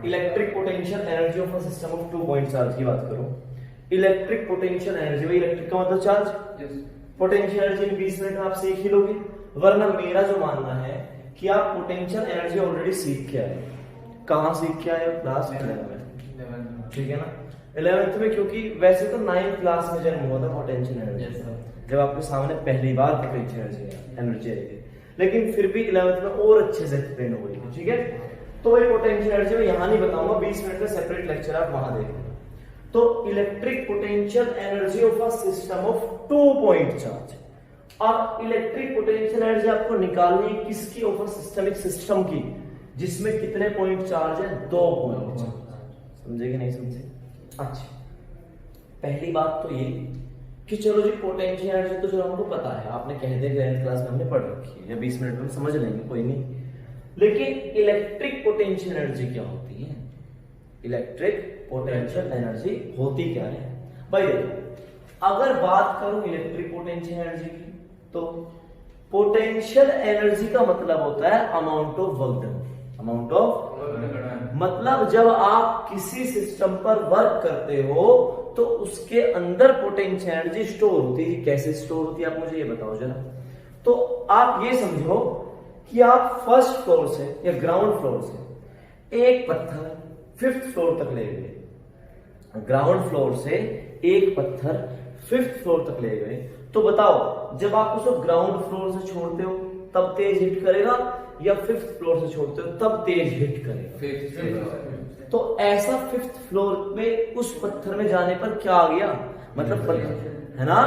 Electric potential energy of a system of 2 point charge की बात करो। इलेक्ट्रिक पोटेंशियल एनर्जी, भाई इलेक्ट्रिक का मतलब चार्ज, पोटेंशियल एनर्जी 20 मिनट में आप सीख ही लोगे। वरना मेरा जो मानना है कि आप पोटेंशियल एनर्जी ऑलरेडी सीख के आए। कहां सीख के आए? क्लास 11 में, ठीक है ना, 11th में, क्योंकि वैसे तो 9th क्लास में जन्म हुआ था पोटेंशियल एनर्जी, जब आपके सामने पहली बार पोटेंशियल एनर्जी आई, लेकिन फिर भी 11th में और अच्छे से एक्सप्लेन हो गई, ठीक है। तो वही पोटेंशियल एनर्जी मैं यहाँ नहीं बताऊंगा, 20 मिनट का सेपरेट लेक्चर आप वहां देखें। तो electric potential energy of a system of 2 point charge. अब इलेक्ट्रिक पोटेंशियल एनर्जी आपको निकालनी है किसकी? ऑफ अ सिस्टमिक सिस्टम की, जिसमें कितने पॉइंट चार्ज है? 2 पॉइंट चार्ज। समझे कि नहीं समझे? अच्छा, पहली बात तो ये कि चलो जी पोटेंशियल एनर्जी तो जो हमको पता है, आपने कह दिया 11th क्लास में हमने पढ़ रखी है, या 20 मिनट में समझ लेंगे, कोई नहीं। लेकिन इलेक्ट्रिक पोटेंशियल एनर्जी क्या होती है? इलेक्ट्रिक पोटेंशियल एनर्जी होती क्या है भाई? देखो, अगर बात करूं इलेक्ट्रिक पोटेंशियल एनर्जी की, तो पोटेंशियल एनर्जी का मतलब होता है amount of work done. Amount of मतलब जब आप किसी सिस्टम पर वर्क करते हो तो उसके अंदर पोटेंशियल एनर्जी स्टोर होती है। कैसे स्टोर होती है आप मुझे ये बताओ जरा। तो आप ये समझो कि आप फर्स्ट फ्लोर से या ग्राउंड फ्लोर से एक पत्थर 5th फ्लोर तक ले गए, ग्राउंड फ्लोर से एक पत्थर 5th फ्लोर तक ले गए, तो बताओ जब आप उसको ग्राउंड फ्लोर से छोड़ते हो तब तेज हिट करेगा, या 5th फ्लोर से छोड़ते हो तब तेज हिट करेगा? तो ऐसा 5th फ्लोर में उस पत्थर में जाने पर क्या आ गया? मतलब है ना,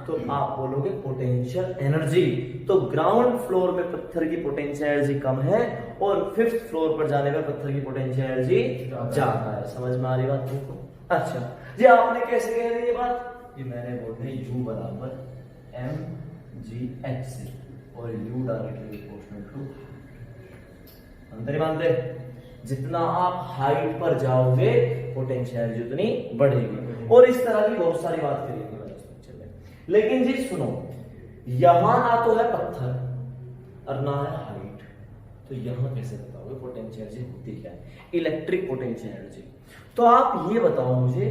तो आप बोलोगे पोटेंशियल एनर्जी। तो ग्राउंड फ्लोर में पत्थर की पोटेंशियल एनर्जी कम है और 5th फ्लोर पर जाने पर पत्थर की पोटेंशियल एनर्जी ज्यादा है। समझ में आ रही बात तुमको? अच्छा जी, आपने कैसे कह दी ये बात? ये मैंने बोल दी U बराबर mgh से, और U डायरेक्टली प्रोपोर्शनल टू, अंतर मानते, जितना आप हाइट पर जाओगे पोटेंशियल एनर्जी उतनी बढ़ेगी। और इस तरह की बहुत सारी बात करेंगे लेकिन जी सुनो, यहां ना तो है पत्थर और ना है हाइट, तो यहां कैसे बताओगे पोटेंशियल एनर्जी होती क्या है? Electric potential energy. तो आप ये बताओ मुझे,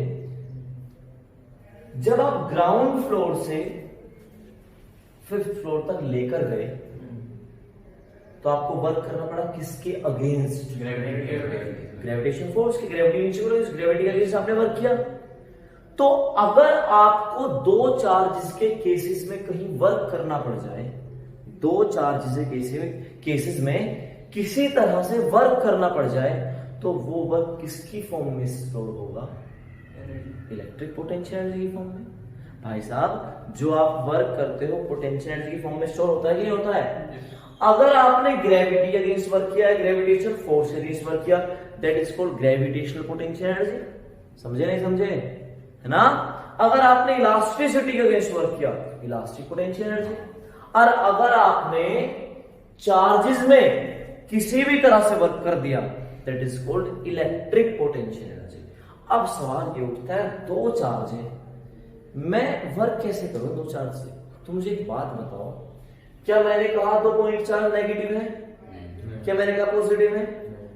जब आप ग्राउंड फ्लोर से 5th फ्लोर तक लेकर गए तो आपको वर्क करना पड़ा किसके अगेंस्ट? ग्रेविटेशन फोर्स की। ग्रेविटी नीचे, ग्रेविटी के अगेंस्ट आपने वर्क किया। तो अगर आपको 2 चार्जेस के केसेस में कहीं वर्क करना पड़ जाए, 2 चार्जेस के केसेस में किसी तरह से वर्क करना पड़ जाए, तो वो वर्क किसकी फॉर्म में स्टोर होगा? इलेक्ट्रिक पोटेंशियल एनर्जी की फॉर्म में। भाई साहब, जो आप वर्क करते हो पोटेंशियल एनर्जी की फॉर्म में स्टोर होता है कि नहीं होता है? अगर आपने ग्रेविटी अगेंस्ट वर्क किया है, ग्रेविटेशनल फोर्स अगेंस्ट वर्क किया, that is called gravitational potential energy. समझे नहीं समझे? है ना। अगर आपने इलास्टिसिटी के अगेंस्ट वर्क किया, इलास्टिक पोटेंशियल एनर्जी। और अगर आपने चार्जेस में किसी भी तरह से वर्क कर दिया, that is called electric potential energy. अब सवाल ये उठता है, 2 चार्ज है, मैं वर्क कैसे करूं 2 चार्ज से? तो मुझे एक बात बताओ, क्या मैंने कहा 2 पॉइंट चार्ज नेगेटिव है? क्या मैंने कहा पॉजिटिव है?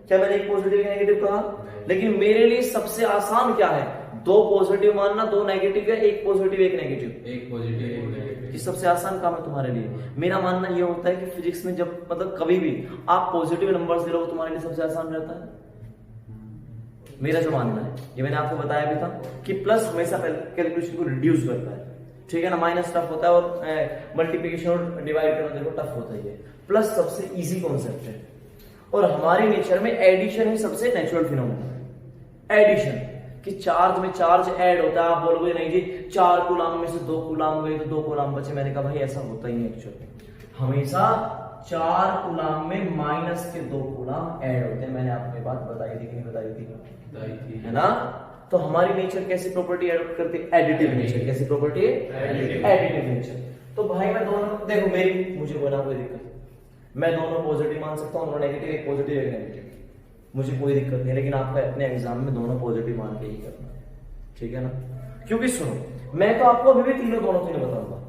क्या मैंने एक पॉजिटिव एक नेगेटिव कहा? लेकिन मेरे लिए सबसे आसान क्या है? 2 पॉजिटिव मानना, 2 नेगेटिव है, एक पॉजिटिव एक नेगेटिव। एक पॉजिटिव एक नेगेटिव। ये सबसे आसान काम है तुम्हारे लिए। मेरा मानना ये होता है कि फिजिक्स में जब मतलब कभी भी आप पॉजिटिव नंबर से लो, तुम्हारे लिए सबसे आसान रहता है। मेरा जो मानना है, ये मैंने आपको बताया भी था कि प्लस हमेशा कैलकुलेशन को रिड्यूस करता है, ठीक है ना। माइनस टफ होता है और मल्टीप्लिकेशन और डिवाइड करना देखो टफ होता है। प्लस सबसे इजी कॉन्सेप्ट है, और हमारे नेचर में एडिशन ही सबसे नेचुरल फिनोमेना है। एडिशन कि चार्ज में चार्ज ऐड होता है। आप बोलोगे नहीं जी 4 कूलाम में से 2 कूलाम गए तो 2 कूलाम बचे। मैंने कहा भाई ऐसा होता ही नहीं एक्चुअली। हमेशा 4 कूलाम में माइनस के 2 कूलाम ऐड होते हैं। मैंने आपको ये बात बताई थी कि नहीं बताई थी? है ना। तो हमारी नेचर कैसी प्रॉपर्टी एडॉप्ट करती है? Additive nature. कैसी प्रॉपर्टी? Additive nature. तो भाई मैं दोनों देखो, मेरी मुझे बोला कोई दिक्कत, मैं दोनों पॉजिटिव मान सकता हूँ, दोनों नेगेटिव, एक पॉजिटिव एक नेगेटिव, मुझे कोई दिक्कत नहीं। लेकिन आपका अपने एग्जाम में दोनों पॉजिटिव मान के ही करना है, ठीक है ना। क्योंकि सुनो, मैं तो आपको अभी भी दोनों तीनों बताऊंगा,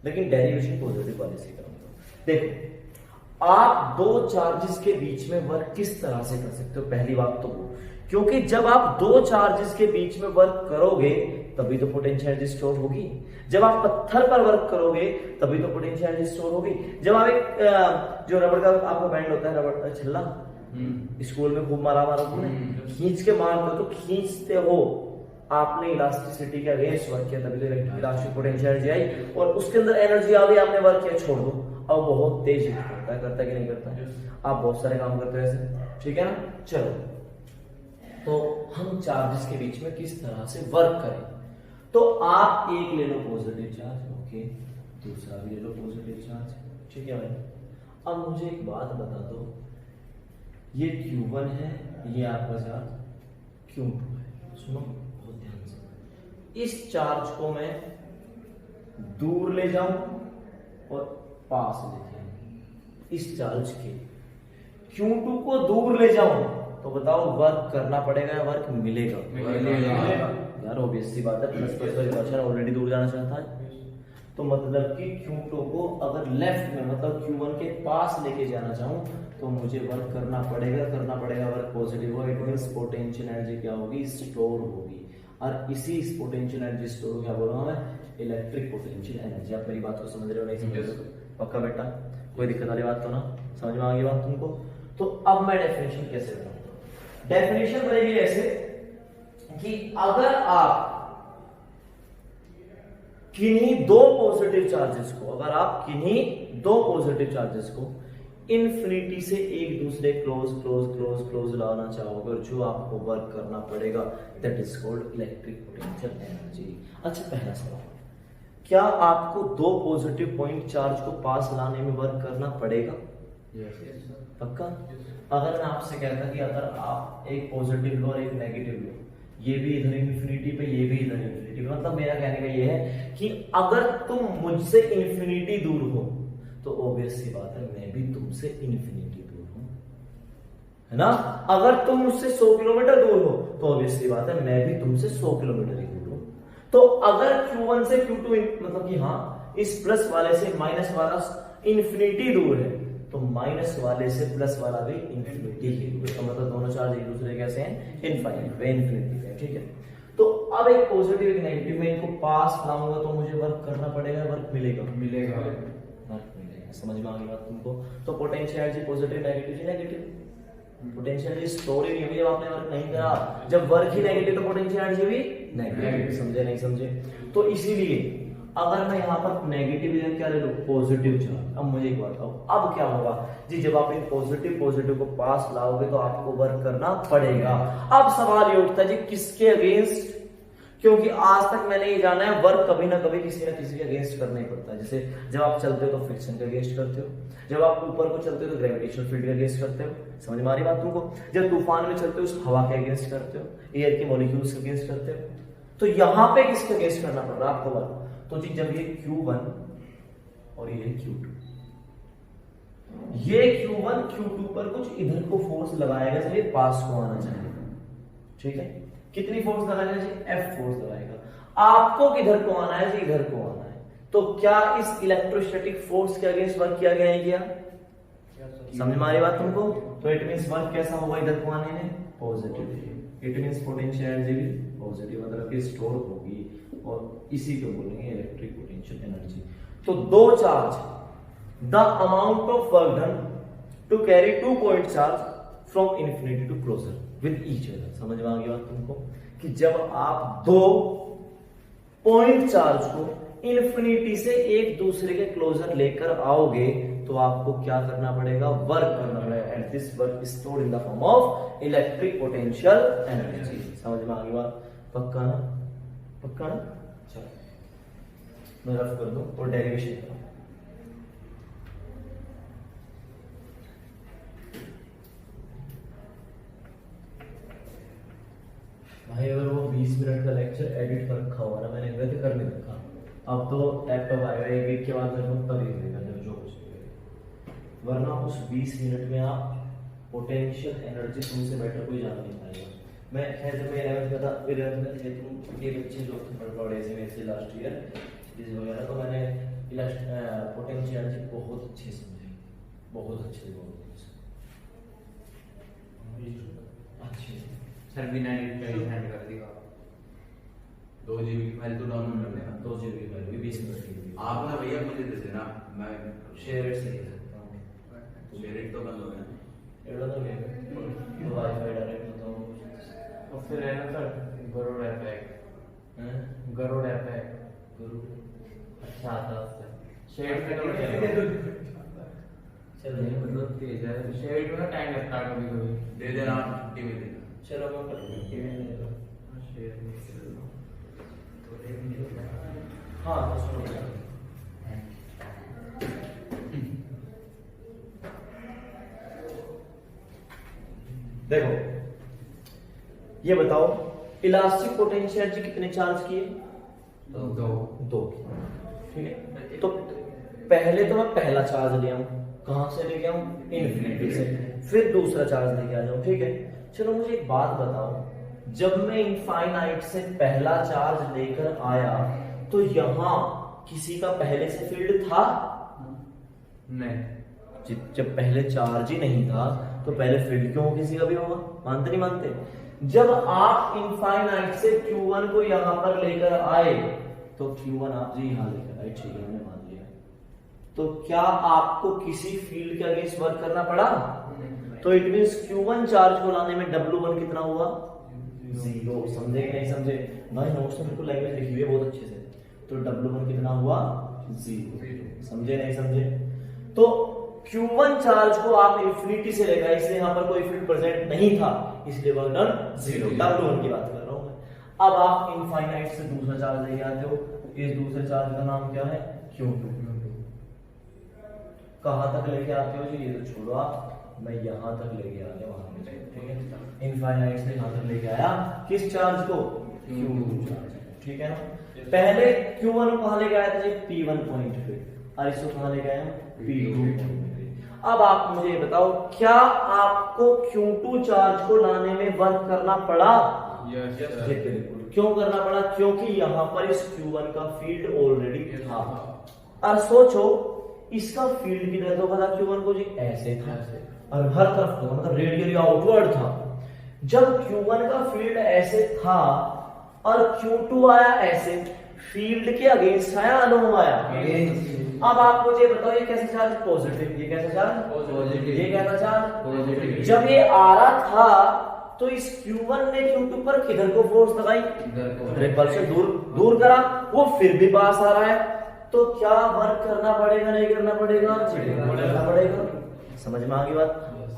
लेकिन डेरिवेशन पॉजिटिव वाले से करूंगा। देखो आप दो चार्जेस के बीच में वर्क किस तरह से कर सकते हो, पहली बात तो वो, क्योंकि जब आप दो चार्जेस के बीच में वर्क करोगे तभी तो पोटेंशियल एनर्जी स्टोर होगी। जब आप पत्थर पर वर्क करोगे तभी तो पोटेंशियल एनर्जी स्टोर होगी। जब आप एक जो रबड़ का आपका बैंड होता है, रबड़ का छल्ला, स्कूल में खूब मारा तुमने, खींच के मारते हो तो खींचते हो, आपने इलास्टिसिटी के अगेंस्ट वर्क किया तभी तो इलास्टिक पोटेंशियल एनर्जी आई और उसके अंदर एनर्जी आ गई, आपने वर्क किया, छोड़ दो। अब बहुत तेज करता है कि नहीं करता है? आप बहुत सारे काम करते हो ऐसे, ठीक है ना। चलो, तो हम चार्जेस के बीच में किस तरह से वर्क करें, तो आप एक ले लो पॉजिटिव चार्ज, ओके, दूसरा भी ले लो पॉजिटिव चार्ज, ठीक है भाई। अब मुझे एक बात बता दो, ये Q1 है, ये आपका चार्ज Q2 है। सुनो बहुत ध्यान से, इस चार्ज को मैं दूर ले जाऊं और पास लेके आऊं, इस चार्ज के Q2 को दूर ले जाऊं तो बताओ वर्क करना पड़ेगा या वर्क मिलेगा? यार ऑब्वियस सी बात है, प्लस प्लस वाली पर्सन ऑलरेडी दूर जाना चाहता है, तो मतलब कि Q2 को अगर लेफ्ट में मतलब Q1 के पास लेके जाना चाहूं तो मुझे वर्क करना पड़ेगा वर्क पॉजिटिव हो, इट मींस पोटेंशियल एनर्जी क्या होगी? स्टोर होगी। और इसी पोटेंशियल एनर्जी स्टोर को क्या बोल रहा हूं मैं? Electric potential energy. आप मेरी बात को समझ रहे हो, नहीं समझ रहे हो? पक्का बेटा, कोई दिक्कत वाली बात तो ना? समझ में आ गई बात तुमको? तो अब मैं डेफिनेशन कैसे बताऊं? डेफिनेशन बनेगी ऐसे कि अगर आप किन्हीं दो पॉजिटिव चार्जेस को इन्फिनिटी से एक दूसरे क्लोज लाना चाहोगे और जो आपको वर्क करना पड़ेगा, that is called electric potential energy. अच्छा, पहला सवाल, क्या आपको दो पॉजिटिव पॉइंट चार्ज को पास लाने में वर्क करना पड़ेगा? पक्का? अगर मैं आपसे कहता कि अगर आप एक पॉजिटिव लो और एक नेगेटिव लो, ये भी इधर इन्फिनिटी पे, ये भी इधर इन्फिनिटी पे, मतलब मेरा कहने का ये है कि अगर तुम मुझसे इन्फिनिटी दूर हो तो ऑब्वियस सी बात है मैं भी तुमसे इन्फिनिटी दूर हूं, है ना। अगर तुम मुझसे 100 किलोमीटर दूर हो तो ऑब्वियस सी बात है मैं भी तुमसे 100 किलोमीटर ही दूर हूं। तो अगर Q1 से Q2 मतलब कि हाँ, इस प्लस वाले से माइनस वाला इन्फिनिटी दूर है तो माइनस वाले से प्लस वाला भी इन्फिनिटी ही दूर है, तो मतलब दोनों चार्ज एक दूसरे कैसे हैं? इनफाइनाइट पे, इन्फिनिटी पे, ठीक है। तो अब एक पॉजिटिव एक नेगेटिव में इनको पास लाऊंगा तो मुझे वर्क करना पड़ेगा, वर्क मिलेगा? वर्क मिलेगा। समझ में आ गई बात तुमको? तो potential energy positive negative, potential energy store ही नहीं हुई जब आपने वर्क नहीं करा। जब वर्क ही नेगेटिव तो पोटेंशियल एनर्जी भी नेगेटिव। समझे नहीं समझे? तो इसीलिए अगर मैं यहाँ पर नेगेटिव क्या ले लूं? Positive charge. अब मुझे एक बात बताओ, अब क्या होगा जी? जब आप इन पॉजिटिव को पास लाओगे तो आपको वर्क करना पड़ेगा। अब सवाल ये उठता है जी किसके अगेंस्ट? क्योंकि आज तक मैंने ये जाना है वर्क कभी ना कभी किसी ना किसी के अगेंस्ट करना ही पड़ता है। जैसे जब आप चलते हो तो फ्रिक्शन के अगेंस्ट करते हो, जब आप ऊपर को चलते हो तो ग्रेविटेशनल फील्ड के अगेंस्ट करते हो। समझ में आ रही बात तुमको? जब तूफान में चलते हो उस हवा के अगेंस्ट करते हो, एयर के मॉलिक्यूल्स के अगेंस्ट करते हो। तो यहाँ पे किसके अगेंस्ट करना पड़ रहा है आपको वर्क? तो जी जब ये Q1 और ये Q2, ये Q1 Q2 पर कुछ इधर को फोर्स लगाएगा, चलिए पास को आना चाहिए, ठीक है। कितनी फोर्स लगाएगा जी? F फोर्स लगाएगा। आपको किधर को आना है जी? इधर को आना है। तो क्या इस इलेक्ट्रोस्टैटिक फोर्स के अगेंस्ट वर्क किया गया है क्या? समझ में आ रही बात तुमको? तो इट मींस वर्क कैसा होगा इधर को आने में? Positive. It means potential energy भी पॉजिटिव, मतलब कि स्टोर होगी, और इसी को बोलेंगे इलेक्ट्रिक पोटेंशियल एनर्जी। तो दो charge, the amount of work done to carry 2 point charge from infinity to closer with each other. समझ में आ गई बात तुमको? कि जब आप दो पॉइंट चार्ज को इन्फिनिटी से एक दूसरे के क्लोजर लेकर आओगे तो आपको क्या करना पड़ेगा? वर्क करना पड़ेगा, and this work is stored in the form of electric potential energy. समझ में आ गई बात? पक्का ना? पक्का ना? चलो मैं रफ कर दूं और डेरिवेशन करूं। भाई अगर वो 20 मिनट का लेक्चर एडिट कर रखा हुआ ना, मैंने गलत कर नहीं रखा, अब तो लैपटॉप आएगा एक के बाद तब लिखेगा जब जो कुछ, वरना उस 20 मिनट में आप पोटेंशियल एनर्जी तुमसे बेटर कोई जान नहीं पाएगा। मैं खैर जब मैं 11th में था, 11th में थे तुम ये बच्चे जो पढ़े थे मेरे से लास्ट ईयर वगैरह, तो मैंने पोटेंशियल एनर्जी बहुत अच्छे समझे, बहुत अच्छे, बहुत अच्छे। सर बिना एडिट करे सेंड कर दिया। 2 GB की फाइल तो डाउनलोड कर लेना। 2 GB की फाइल भी 20 मिनट की। आप ना भैया मुझे दे देना, मैं शेयर इट से कर सकता हूँ। शेयर इट तो बंद हो गया। एड़ा तो क्या है, वाईफाई डायरेक्ट बताओ। और फिर है ना सर गरुड़ ऐप है, गरुड़ ऐप है, अच्छा आता है उससे शेयर में तो चलो ये मतलब तेज है, शेयर में टाइम लगता है कभी कभी। दे देना, छुट्टी में देना। चलो मैं कर लूँगा, टीवी में दे दो। शेयर में हाँ तो सुनो, देखो ये बताओ इलास्टिक पोटेंशियल जी कितने चार्ज किए? दो। ठीक है, तो पहले तो मैं पहला चार्ज ले आऊं, कहां से लेके आऊं? इन्फिनिटी से। फिर दूसरा चार्ज लेके आ जाऊं। ठीक है, चलो मुझे एक बात बताओ, जब मैं इनफाइनाइट से पहला चार्ज लेकर आया तो यहां किसी का पहले से फील्ड था? नहीं। जब पहले चार्ज ही नहीं था तो पहले फील्ड क्यों किसी का भी होगा? मानते नहीं मानते? जब आप इनफाइनाइट से Q1 को यहां पर लेकर आए तो Q1 आप जी यहां लेकर आए, ठीक है मैंने मान लिया। तो क्या आपको किसी फील्ड के अगेंस्ट वर्क करना पड़ा? तो इट मींस Q1 चार्ज को लाने में W1 कितना हुआ? 0। समझे कि नहीं समझे? भाई नोट्स में बिल्कुल लैंग्वेज लिखी हुई है बहुत अच्छे से। तो W1 कितना हुआ? 0। समझे नहीं समझे? तो Q1 चार्ज को आप इंफिनिटी से लेगा, इसलिए यहां पर कोई फील्ड प्रेजेंट नहीं था, इसलिए वर्क डन 0। W1 की बात कर रहा हूं मैं। अब आप इनफाइनाइट से दूसरा चार्ज लेके आते हो, इस दूसरे चार्ज का नाम क्या है? Q2। कहां तक लेके आते हो जी? ये तो छोड़ो आप, मैं यहां तक लेके आ गया वहां पे। ठीक है, इनफाइनाइट से यहां तक लेके आया किस चार्ज को? Q2 charge. ठीक है ना, पहले Q1 को कहां लेके आया था जी? P1 पॉइंट पे, और इसको कहां लेके आया? P2 पॉइंट पे। अब आप मुझे बताओ, क्या आपको Q2 चार्ज को लाने में वर्क करना पड़ा? बिल्कुल। क्यों करना पड़ा? क्योंकि यहां पर इस Q1 का फील्ड ऑलरेडी था। और सोचो इसका फील्ड किधर तो पता Q1 को जी? ऐसे था, और हर तरफ तो मतलब रेडियली आउटवर्ड था। जब Q1 का फील्ड ऐसे था और Q2 आया ऐसे, फील्ड के अगेंस्ट आया अनु आया? अब आप मुझे बताओ ये कैसे चार्ज? पॉजिटिव। ये कैसे चार्ज? पॉजिटिव। ये कैसा चार्ज? पॉजिटिव। जब ये आ रहा था तो इस Q1 ने Q2 पर किधर को फोर्स लगाई? रिपल्शन दूर करा, वो फिर भी पास आ रहा है, तो क्या वर्क करना पड़ेगा नहीं करना पड़ेगा? करना पड़ेगा। समझ में आ गई बात?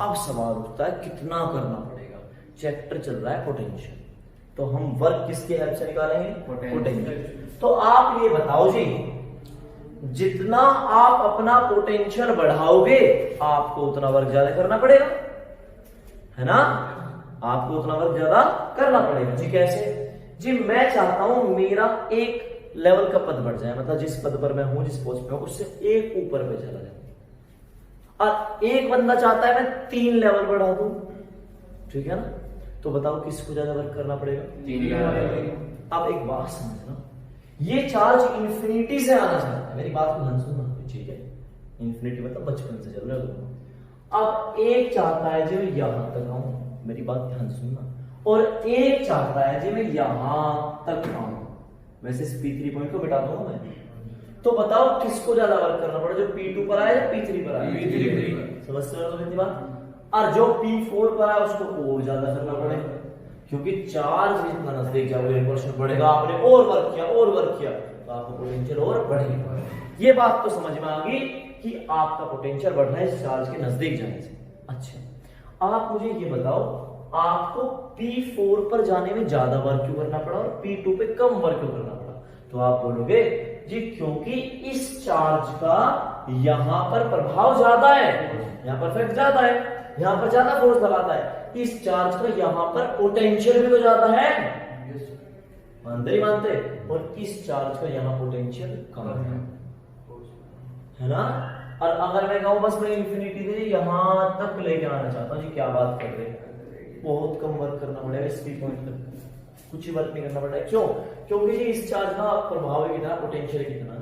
अब सवाल उठता है कितना करना पड़ेगा। चैप्टर चल रहा है पोटेंशियल, तो हम वर्क किसके हेल्प से निकालेंगे? पोटेंशियल। तो आप ये बताओ जी, जितना आप अपना पोटेंशियल बढ़ाओगे आपको उतना वर्क ज्यादा करना पड़ेगा, है ना? आपको उतना वर्क ज्यादा करना पड़ेगा जी। कैसे जी? मैं चाहता हूं मेरा एक लेवल का पद बढ़ जाए, मतलब जिस पद पर मैं हूं, जिस पोस्ट पे हूं, उससे एक ऊपर पे चला जाए। और एक बंदा चाहता है मैं 3 लेवल बढ़ा दूं, ठीक है ना? तो बताओ किसको ज्यादा वर्क करना पड़ेगा? 3 लेवल। अब एक बात समझना, ये चार्ज इंफिनिटी से आना चाहता है, मेरी बात को ध्यान सुनना, ठीक है? इंफिनिटी मतलब बचपन से चल रहे हो। अब एक चाहता है जी मैं यहां तक आऊं, मेरी बात ध्यान सुनना, और एक चाहता है जी मैं यहां तक आऊं। वैसे इस P3 पॉइंट को बिठा दूंगा मैं, तो बताओ किसको ज्यादा वर्क करना पड़े? जो P2 पर आया या P3 पर आया? P3। समझते हो मेरी बात? और जो P4 पर आया उसको और ज्यादा करना पड़ेगा, क्योंकि चार्ज जितना नजदीक जाओगे रिपल्शन बढ़ेगा। आपने और वर्क किया तो आपका पोटेंशियल और बढ़ेगा। ये बात तो समझ में आ गई कि आपका पोटेंशियल बढ़ रहा है इस चार्ज के नजदीक जाने से। अच्छा, आप मुझे ये बताओ, आपको P4 पर जाने में ज्यादा वर्क क्यों करना पड़ा और P2 पे कम वर्क क्यों करना पड़ा? तो आप बोलोगे जी क्योंकि इस चार्ज का यहां पर प्रभाव ज्यादा है, यहां पर इफेक्ट ज्यादा है, यहां पर ज्यादा फोर्स लगाता है। इस चार्ज का यहां पर पोटेंशियल भी तो ज्यादा है, मानते ही मानते? और इस चार्ज का यहां पोटेंशियल कम है ना? और अगर मैं कहूं बस मैं इंफिनिटी से यहां तक लेके आना चाहता हूं जी, क्या बात कर रहे हैं, बहुत कम वर्क करना पड़ेगा इस पॉइंट तक, कुछ ही वर्क नहीं करना पड़ेगा। क्यों? क्योंकि जी इस चार्ज का प्रभाव कितना, पोटेंशियल कितना है।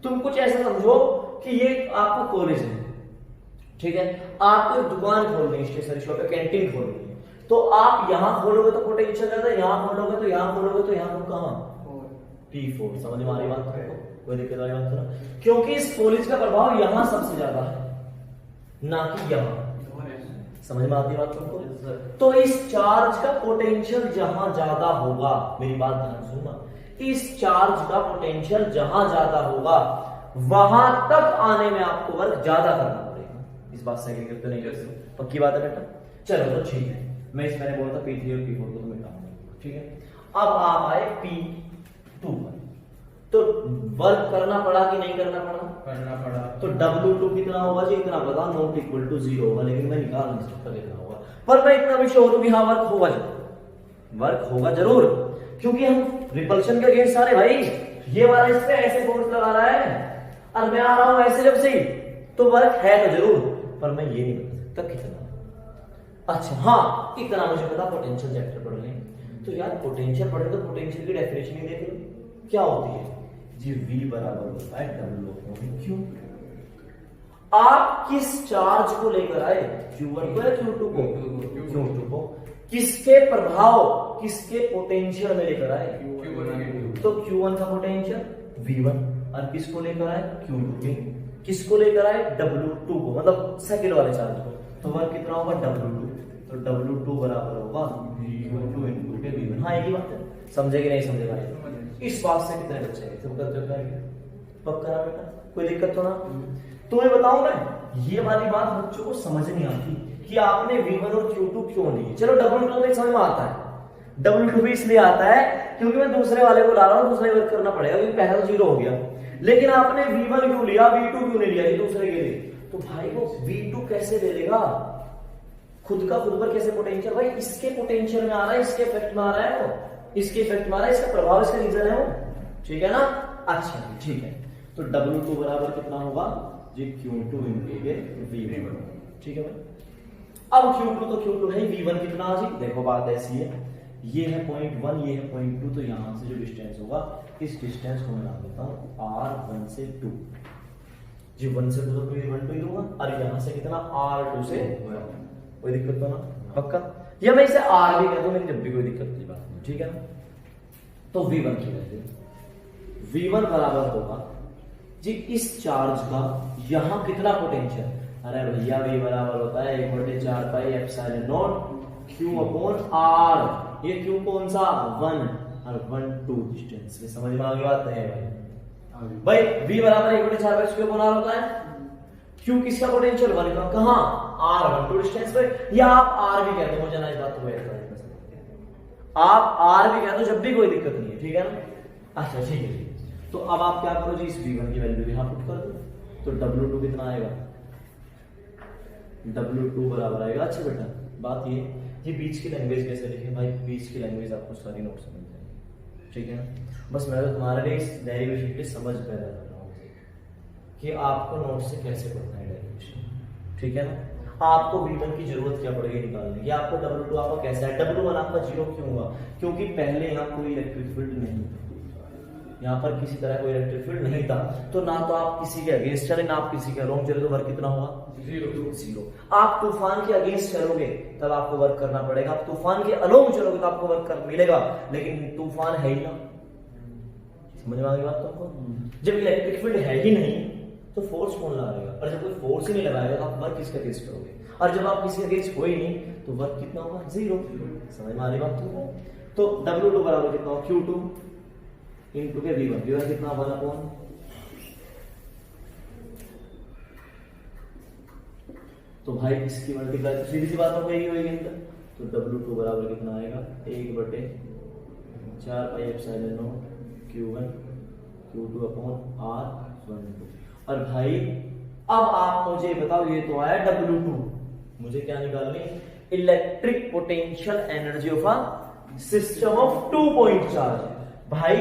तुम कुछ ऐसा समझो कि ये आपका कॉलेज है, ठीक है, आपको एक दुकान खोलनी है, स्टेशनरी शॉप है, कैंटीन खोलनी है, तो आप यहां खोलोगे तो पोटेंशियल ज्यादा, यहां खोलोगे तो यहां खोलोगे तो यहां कहां P4। समझ में आ रही बात को? कोई दिक्कत वाली बात ना, क्योंकि इस फोर्स का प्रभाव यहां सबसे ज्यादा है ना कि यहां। समझ में आती बात तुमको? तो इस चार्ज का पोटेंशियल जहां ज्यादा होगा, मेरी बात ध्यान सुनना, इस चार्ज का पोटेंशियल जहां ज्यादा होगा वहां तक आने में आपको वर्क ज्यादा करना पड़ेगा। इस बात से एग्री करते नहीं करते? पक्की बात है बेटा? चलो तो ठीक है, मैं इस मैंने बोला था P3 और P4 को तो मिटाऊंगा, ठीक है। अब आप आए P2 पर, तो वर्क करना पड़ा कि नहीं करना पड़ा? करना पड़ा। तो W2 कितना होगा जी? इतना पता, नॉट इक्वल टू 0 होगा, लेकिन मैं निकाल नहीं सकता कितना होगा, पर मैं इतना भी श्योर हूं कि हाँ वर्क होगा, वर्क होगा जरूर, क्योंकि हम रिपल्शन के अगेंस्ट आ रहे भाई। ये वाला इस पे ऐसे फोर्स लगा रहा है और मैं आ रहा हूं ऐसे, जब से तो वर्क है तो जरूर, पर मैं ये नहीं बता सकता कितना। अच्छा हाँ, इतना मुझे पता, पोटेंशियल चैप्टर पढ़ लें। तो यार पोटेंशियल पढ़े तो पोटेंशियल की डेफिनेशन ही देख लो, क्या होती है जी? V बराबर होता है W क्यों? आप किस चार्ज को लेकर आए? Q1 को या Q2 को? Q2 को। किसके प्रभाव, किसके पोटेंशियल में लेकर आए? तो Q1 का पोटेंशियल V1, और किसको लेकर आए? Q2 के। किसको लेकर आए? W2 को, मतलब सेकंड वाले चार्ज को। तो वर्क कितना होगा? W2। तो W2 बराबर होगा Q2 इनटू के V1। हाँ एक ही बात है, समझे कि नहीं समझे भाई? इस बात से कितने बच्चे हैं? सब करते हैं पक्का ना बेटा? कोई दिक्कत तो ना? तुम्हें बताऊं मैं, ये वाली बात बच्चों को समझ नहीं आती कि आपने V1 और Q2 क्यों लिए। चलो W2 में समझ में आता है, W2 भी इसलिए आता है क्योंकि मैं दूसरे वाले को ला रहा हूं, दूसरे वर्क करना पड़ेगा, क्योंकि पहला तो 0 हो गया। लेकिन आपने V1 क्यों लिया, V2 क्यों नहीं लिया? ये दूसरे के लिए। तो भाई वो V2 कैसे दे देगा? खुद का खुद पर कैसे पोटेंशियल? भाई इसके पोटेंशियल में आ रहा है, इसके इफेक्ट में आ रहा है, वो इसके इफेक्ट में आ रहा है, इसका प्रभाव, इसका रीजन है वो, ठीक है ना? अच्छा ठीक है, तो W2 बराबर कितना होगा जी? Q2 इनटू के V1, ठीक है भाई। अब Q2 तो Q2 है, V1 कितना जी? देखो बात ऐसी है, ये है 0.1, ये है 0.2, तो यहां से जो डिस्टेंस होगा, इस डिस्टेंस को मैं नाम देता हूं R1 से 2 जी। 1 से 2 तो 1 2 दूंगा, और यहां से कितना? R2 से 1। कोई दिक्कत तो ना? पक्का? या मैं इसे R भी कह दूं, मेरी जब भी कोई दिक्कत नहीं, बात नहीं, ठीक है ना? तो V1 की वैल्यू V1 बराबर होगा जी इस चार्ज का यहां कितना पोटेंशियल? अरे भैया V बराबर होता है 1/4 pi epsilon not Q upon R। ये Q कौन सा? 1 और 1 2 डिस्टेंस में। समझ में आ गई बात? है भाई V बराबर 1/4 पाई Q अपॉन R होता है। Q किसका पोटेंशियल? 1 का। कहां? R1 2 डिस्टेंस पे, या आप R भी कहते हो, मुझे ना इस बात को आप R भी कह दो, जब भी कोई दिक्कत नहीं है, ठीक है ना? अच्छा ठीक है, तो अब आप क्या करो जी? इस V1 की वैल्यू यहां पुट कर दो, तो W2 कितना आएगा? W2 बराबर आएगा, अच्छा बेटा बात ये बीच की लैंग्वेज कैसे लिखे भाई? बीच की लैंग्वेज आपको सारी नोट समझ जाएगी, ठीक है ना? बस मैं तो तुम्हारे लिए इस डेरिवेशन की समझ पैदा कर रहा हूँ कि आपको नोट से कैसे पढ़ना है डेरिवेशन, ठीक है ना? आपको V1 की जरूरत क्या पड़ेगी निकालने की? आपको W2 आपका कैसा है? W1 आपका 0 क्यों हुआ? क्योंकि पहले यहाँ कोई इलेक्ट्रिक फील्ड नहीं था, यहाँ पर किसी तरह कोई इलेक्ट्रिक फील्ड नहीं था, तो ना तो आप किसी के अगेंस्ट चले, ना आप किसी के अलोंग चले, तो वर्क कितना होगा? 0। आप तूफान के अगेंस्ट चलोगे तब आपको वर्क करना पड़ेगा, आप तूफान के अलोंग चलोगे तो आपको वर्क कर मिलेगा, लेकिन तूफान है ही ना। समझ में आ गई बात तुमको? जब इलेक्ट्रिक फील्ड है ही नहीं तो फोर्स कौन लगाएगा? और जब कोई फोर्स ही नहीं लगाएगा तो आप वर्क किसके अगेंस्ट करोगे? और जब आप किसी अगेंस्ट हो ही नहीं तो वर्क कितना होगा? 0। समझ में आ रही बात तुमको? तो W2 बराबर कितना होगा? Q2 इनटू के V1, V1 कितना? 1 अपॉन, तो भाई इसकी मल्टीप्लाई तो सीधी सी बात हो गई होगी अंदर, तो W2 बराबर कितना आएगा? 1/4 pi epsilon not Q1 Q2 upon R12। और भाई अब आप मुझे बताओ, ये तो आया W2, मुझे क्या निकालनी? Electric potential energy of a system of 2 point charge. भाई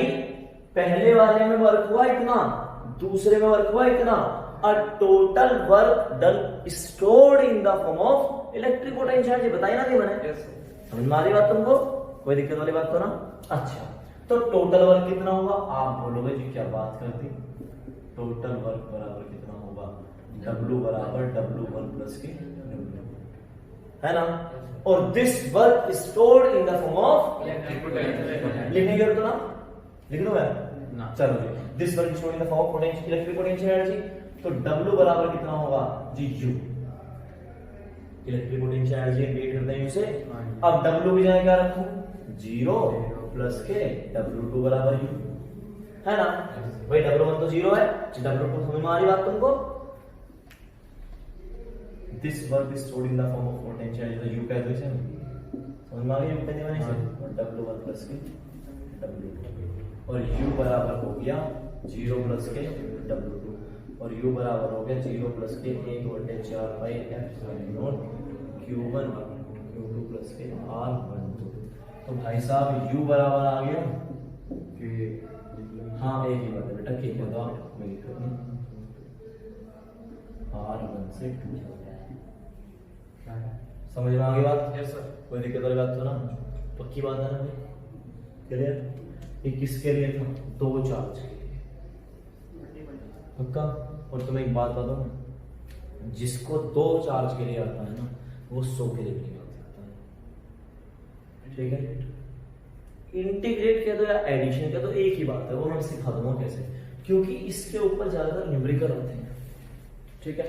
पहले वाले में वर्क हुआ इतना, दूसरे में वर्क हुआ इतना, और total work done stored in the form of electric potential. ये बताई ना थी मैंने? समझ में आ रही बात तुमको? कोई दिक्कत वाली बात तो ना? अच्छा, तो टोटल वर्क कितना होगा? आप बोलोगे जी क्या बात करती, टोटल वर्क बराबर कितना होगा? W बराबर W1 प्लस के W, है ना। और this work stored in the form of, लिखने की तो ना लिख लो मैं, चलो जी। This work stored in the form of potential, electric potential energy, तो W बराबर कितना होगा जी U, electric potential energy indicate करते हैं उसे। अब W की जगह क्या रखूं, 0 प्लस के W2 बराबर U, है ना भाई। W1 तो 0 है, W2 समझ में आ रही बात तुमको। This work is stored in the form of potential energy, U कह दो इसे, समझ में आ गई U कहने वाले से, और W1 प्लस के W2, और U बराबर हो गया 0 प्लस के W2, और U बराबर हो गया 0 प्लस के 1/4 by epsilon Q1 Q2 plus के R12। तो भाई साहब U बराबर आ गया, हाँ एक ही बात है बेटा, ठीक है, तो कोई दिक्कत नहीं, R1 से 2 हो गया, समझ में आ गई बात। Yes sir. कोई दिक्कत वाली बात तो ना, पक्की बात है ना भाई, क्लियर। ये किसके लिए था, 2 चार्ज के लिए, पक्का। और तुम्हें एक बात बता दूं, जिसको 2 चार्ज के लिए आता है ना, वो 100 के लिए भी आ सकता है, ठीक है। इंटीग्रेट कह दो या एडिशन कह दो, एक ही बात है, वो मैं सिखा दूंगा कैसे, क्योंकि इसके ऊपर ज्यादातर न्यूमेरिकल होते हैं, ठीक है।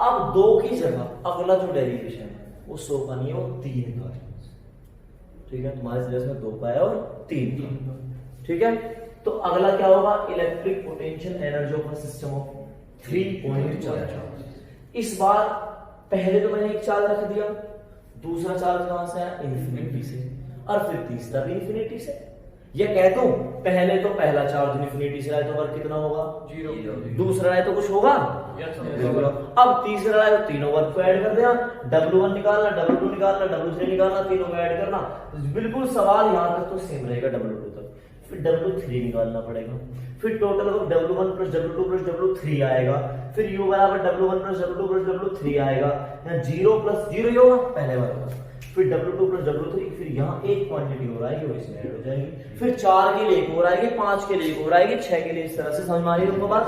अब 2 की जगह अगला जो डेरिवेशन है वो 100 का नहीं है, वो 3 का है, ठीक है। तुम्हारे सिलेबस में 2 का है और 3 का, ठीक है। तो अगला क्या होगा, electric potential energy of system of 3 point charge. इस बार पहले तो मैंने एक चार्ज रख दिया, दूसरा चार्ज कहां से आया, इन्फिनिटी से, और फिर तीसरा भी इन्फिनिटी से। ये कह दो पहले तो पहला चार्ज इन्फिनिटी से आए तो वर्क कितना होगा, 0, दूसरा आए तो कुछ होगा, अब तीसरा आए तो तीनों वर्क को ऐड कर देना, W1 निकालना, W2 निकालना, W3 निकालना, तीनों को ऐड करना, बिल्कुल सवाल यहां तक तो सेम रहेगा W2 तक। फिर W3 निकालना पड़ेगा, फिर total W1 plus W2 plus W3 आएगा, फिर U बराबर W1 plus W2 plus W3 आएगा, यहाँ 0 प्लस 0 होगा पहले वाला, फिर W2 प्लस W3, फिर यहाँ एक क्वांटिटी हो रहा है वो इसमें ऐड हो जाएगी, फिर 4 के लिए एक और आएगी, 5 के लिए एक और आएगी, 6 के लिए, इस तरह से समझ में आ रही है तुमको बात,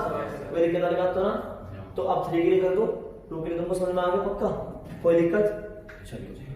कोई दिक्कत वाली बात तो ना। तो अब 3 के लिए कर दो, 2 के लिए तुमको समझ में आ गया पक्का, कोई दिक्कत, चलिए।